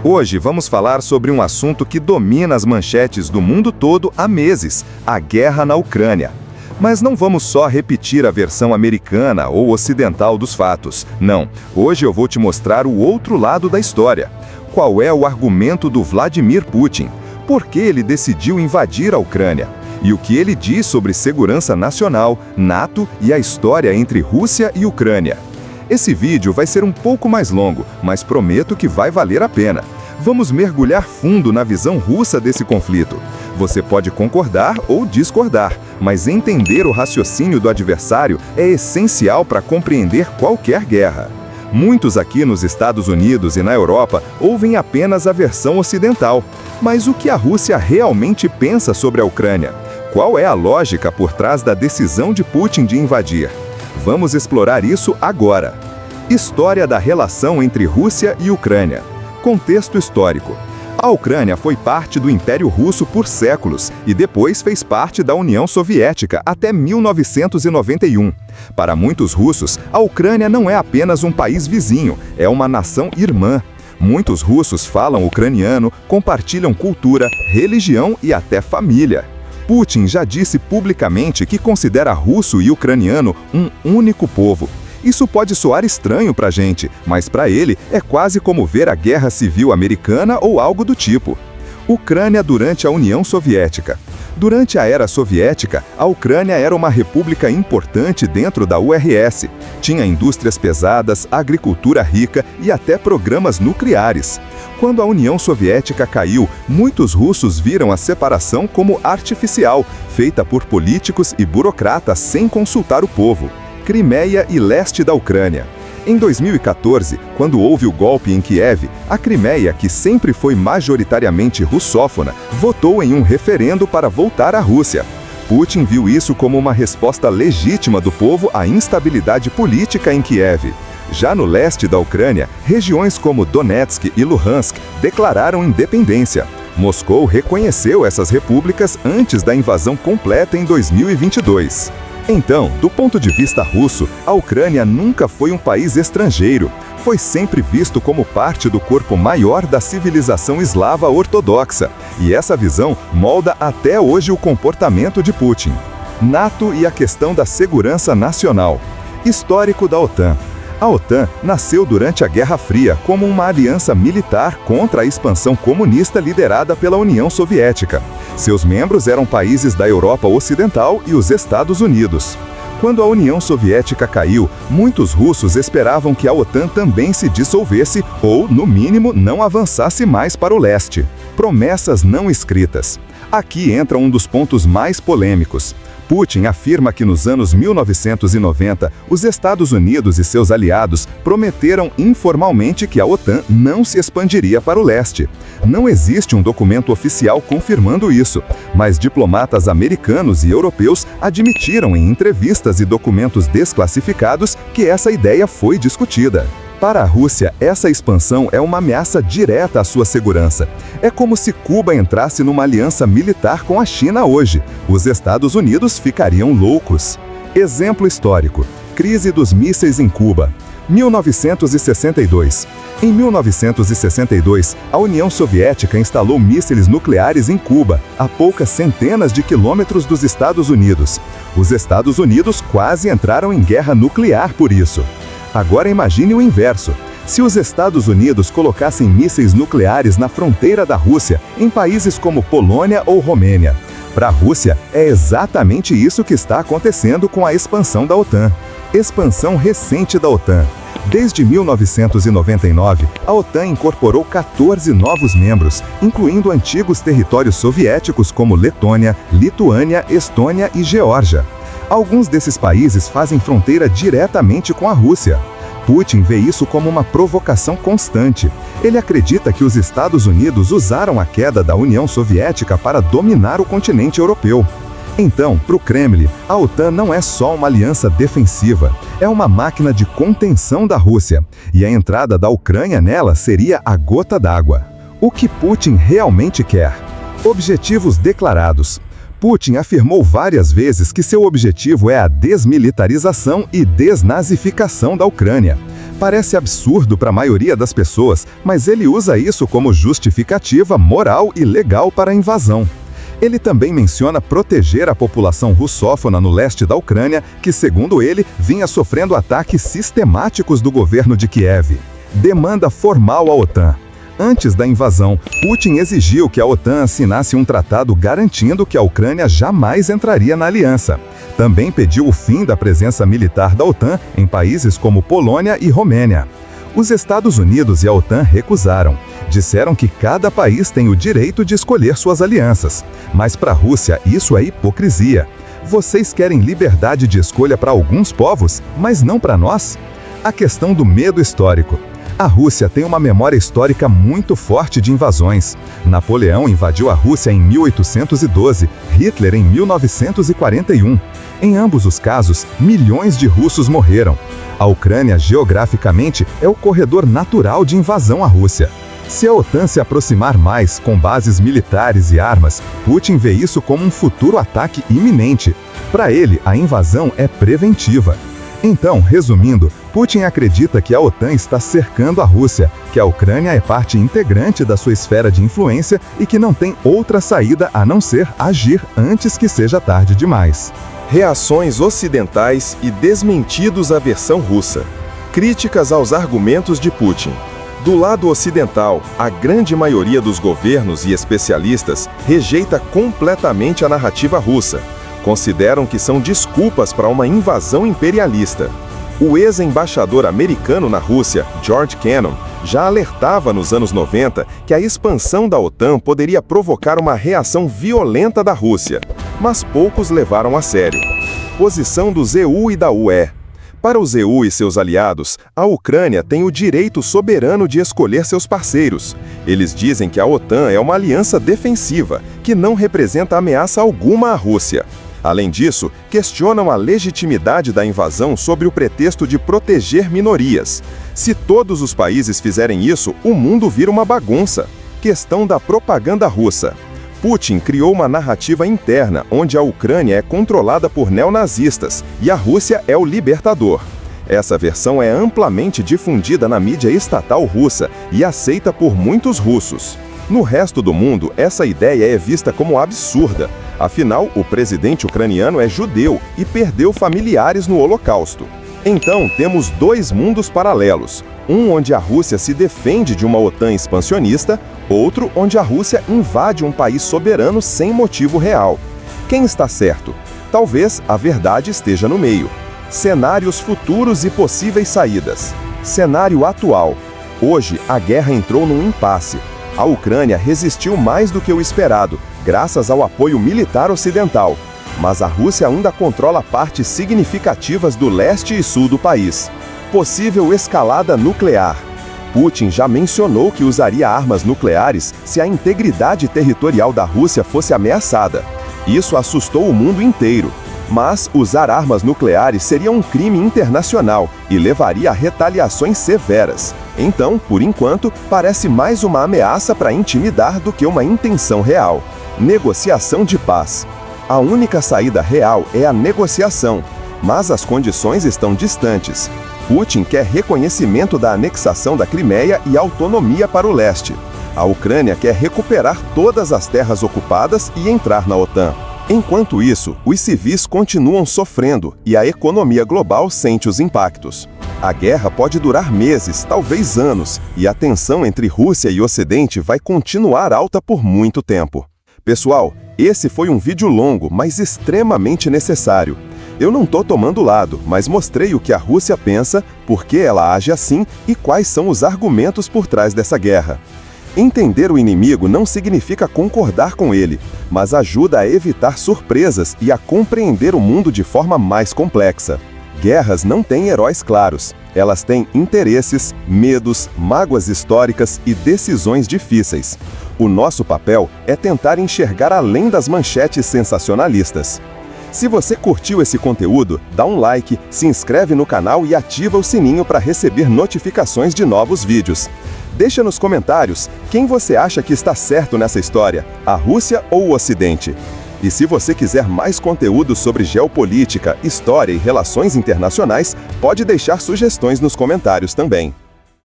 Hoje vamos falar sobre um assunto que domina as manchetes do mundo todo há meses: a guerra na Ucrânia. Mas não vamos só repetir a versão americana ou ocidental dos fatos. Não, hoje eu vou te mostrar o outro lado da história. Qual é o argumento do Vladimir Putin? Por que ele decidiu invadir a Ucrânia? E o que ele diz sobre segurança nacional, NATO e a história entre Rússia e Ucrânia. Esse vídeo vai ser um pouco mais longo, mas prometo que vai valer a pena. Vamos mergulhar fundo na visão russa desse conflito. Você pode concordar ou discordar, mas entender o raciocínio do adversário é essencial para compreender qualquer guerra. Muitos aqui nos Estados Unidos e na Europa ouvem apenas a versão ocidental. Mas o que a Rússia realmente pensa sobre a Ucrânia? Qual é a lógica por trás da decisão de Putin de invadir? Vamos explorar isso agora. História da relação entre Rússia e Ucrânia. Contexto histórico. A Ucrânia foi parte do Império Russo por séculos e depois fez parte da União Soviética até 1991. Para muitos russos, a Ucrânia não é apenas um país vizinho, é uma nação irmã. Muitos russos falam ucraniano, compartilham cultura, religião e até família. Putin já disse publicamente que considera russo e ucraniano um único povo. Isso pode soar estranho para a gente, mas para ele é quase como ver a Guerra Civil Americana ou algo do tipo. Ucrânia durante a União Soviética. Durante a era soviética, a Ucrânia era uma república importante dentro da URSS. Tinha indústrias pesadas, agricultura rica e até programas nucleares. Quando a União Soviética caiu, muitos russos viram a separação como artificial, feita por políticos e burocratas sem consultar o povo. Crimeia e leste da Ucrânia. Em 2014, quando houve o golpe em Kiev, a Crimeia, que sempre foi majoritariamente russófona, votou em um referendo para voltar à Rússia. Putin viu isso como uma resposta legítima do povo à instabilidade política em Kiev. Já no leste da Ucrânia, regiões como Donetsk e Luhansk declararam independência. Moscou reconheceu essas repúblicas antes da invasão completa em 2022. Então, do ponto de vista russo, a Ucrânia nunca foi um país estrangeiro. Foi sempre visto como parte do corpo maior da civilização eslava ortodoxa. E essa visão molda até hoje o comportamento de Putin. NATO e a questão da segurança nacional. Histórico da OTAN. A OTAN nasceu durante a Guerra Fria como uma aliança militar contra a expansão comunista liderada pela União Soviética. Seus membros eram países da Europa Ocidental e os Estados Unidos. Quando a União Soviética caiu, muitos russos esperavam que a OTAN também se dissolvesse ou, no mínimo, não avançasse mais para o leste. Promessas não escritas. Aqui entra um dos pontos mais polêmicos. Putin afirma que nos anos 1990, os Estados Unidos e seus aliados prometeram informalmente que a OTAN não se expandiria para o leste. Não existe um documento oficial confirmando isso, mas diplomatas americanos e europeus admitiram em entrevistas e documentos desclassificados que essa ideia foi discutida. Para a Rússia, essa expansão é uma ameaça direta à sua segurança. É como se Cuba entrasse numa aliança militar com a China hoje. Os Estados Unidos ficariam loucos. Exemplo histórico: crise dos mísseis em Cuba. 1962. Em 1962, a União Soviética instalou mísseis nucleares em Cuba, a poucas centenas de quilômetros dos Estados Unidos. Os Estados Unidos quase entraram em guerra nuclear por isso. Agora imagine o inverso. Se os Estados Unidos colocassem mísseis nucleares na fronteira da Rússia, em países como Polônia ou Romênia. Para a Rússia, é exatamente isso que está acontecendo com a expansão da OTAN. Expansão recente da OTAN. Desde 1999, a OTAN incorporou 14 novos membros, incluindo antigos territórios soviéticos como Letônia, Lituânia, Estônia e Geórgia. Alguns desses países fazem fronteira diretamente com a Rússia. Putin vê isso como uma provocação constante. Ele acredita que os Estados Unidos usaram a queda da União Soviética para dominar o continente europeu. Então, para o Kremlin, a OTAN não é só uma aliança defensiva, é uma máquina de contenção da Rússia. E a entrada da Ucrânia nela seria a gota d'água. O que Putin realmente quer? Objetivos declarados. Putin afirmou várias vezes que seu objetivo é a desmilitarização e desnazificação da Ucrânia. Parece absurdo para a maioria das pessoas, mas ele usa isso como justificativa moral e legal para a invasão. Ele também menciona proteger a população russófona no leste da Ucrânia, que, segundo ele, vinha sofrendo ataques sistemáticos do governo de Kiev. Demanda formal à OTAN. Antes da invasão, Putin exigiu que a OTAN assinasse um tratado garantindo que a Ucrânia jamais entraria na aliança. Também pediu o fim da presença militar da OTAN em países como Polônia e Romênia. Os Estados Unidos e a OTAN recusaram. Disseram que cada país tem o direito de escolher suas alianças. Mas para a Rússia isso é hipocrisia. Vocês querem liberdade de escolha para alguns povos, mas não para nós? A questão do medo histórico. A Rússia tem uma memória histórica muito forte de invasões. Napoleão invadiu a Rússia em 1812, Hitler em 1941. Em ambos os casos, milhões de russos morreram. A Ucrânia, geograficamente, é o corredor natural de invasão à Rússia. Se a OTAN se aproximar mais, com bases militares e armas, Putin vê isso como um futuro ataque iminente. Para ele, a invasão é preventiva. Então, resumindo, Putin acredita que a OTAN está cercando a Rússia, que a Ucrânia é parte integrante da sua esfera de influência e que não tem outra saída a não ser agir antes que seja tarde demais. Reações ocidentais e desmentidos à versão russa. Críticas aos argumentos de Putin. Do lado ocidental, a grande maioria dos governos e especialistas rejeita completamente a narrativa russa. Consideram que são desculpas para uma invasão imperialista. O ex-embaixador americano na Rússia, George Kennan, já alertava nos anos 90 que a expansão da OTAN poderia provocar uma reação violenta da Rússia, mas poucos levaram a sério. Posição dos EU e da UE. Para os EU e seus aliados, a Ucrânia tem o direito soberano de escolher seus parceiros. Eles dizem que a OTAN é uma aliança defensiva, que não representa ameaça alguma à Rússia. Além disso, questionam a legitimidade da invasão sobre o pretexto de proteger minorias. Se todos os países fizerem isso, o mundo vira uma bagunça. Questão da propaganda russa. Putin criou uma narrativa interna onde a Ucrânia é controlada por neonazistas e a Rússia é o libertador. Essa versão é amplamente difundida na mídia estatal russa e aceita por muitos russos. No resto do mundo, essa ideia é vista como absurda. Afinal, o presidente ucraniano é judeu e perdeu familiares no Holocausto. Então, temos dois mundos paralelos. Um onde a Rússia se defende de uma OTAN expansionista, outro onde a Rússia invade um país soberano sem motivo real. Quem está certo? Talvez a verdade esteja no meio. Cenários futuros e possíveis saídas. Cenário atual. Hoje, a guerra entrou num impasse. A Ucrânia resistiu mais do que o esperado, graças ao apoio militar ocidental. Mas a Rússia ainda controla partes significativas do leste e sul do país. Possível escalada nuclear. Putin já mencionou que usaria armas nucleares se a integridade territorial da Rússia fosse ameaçada. Isso assustou o mundo inteiro. Mas usar armas nucleares seria um crime internacional e levaria a retaliações severas. Então, por enquanto, parece mais uma ameaça para intimidar do que uma intenção real. Negociação de paz. A única saída real é a negociação, mas as condições estão distantes. Putin quer reconhecimento da anexação da Crimeia e autonomia para o leste. A Ucrânia quer recuperar todas as terras ocupadas e entrar na OTAN. Enquanto isso, os civis continuam sofrendo e a economia global sente os impactos. A guerra pode durar meses, talvez anos, e a tensão entre Rússia e Ocidente vai continuar alta por muito tempo. Pessoal, esse foi um vídeo longo, mas extremamente necessário. Eu não estou tomando lado, mas mostrei o que a Rússia pensa, por que ela age assim e quais são os argumentos por trás dessa guerra. Entender o inimigo não significa concordar com ele, mas ajuda a evitar surpresas e a compreender o mundo de forma mais complexa. Guerras não têm heróis claros. Elas têm interesses, medos, mágoas históricas e decisões difíceis. O nosso papel é tentar enxergar além das manchetes sensacionalistas. Se você curtiu esse conteúdo, dá um like, se inscreve no canal e ativa o sininho para receber notificações de novos vídeos. Deixa nos comentários quem você acha que está certo nessa história, a Rússia ou o Ocidente. E se você quiser mais conteúdo sobre geopolítica, história e relações internacionais, pode deixar sugestões nos comentários também.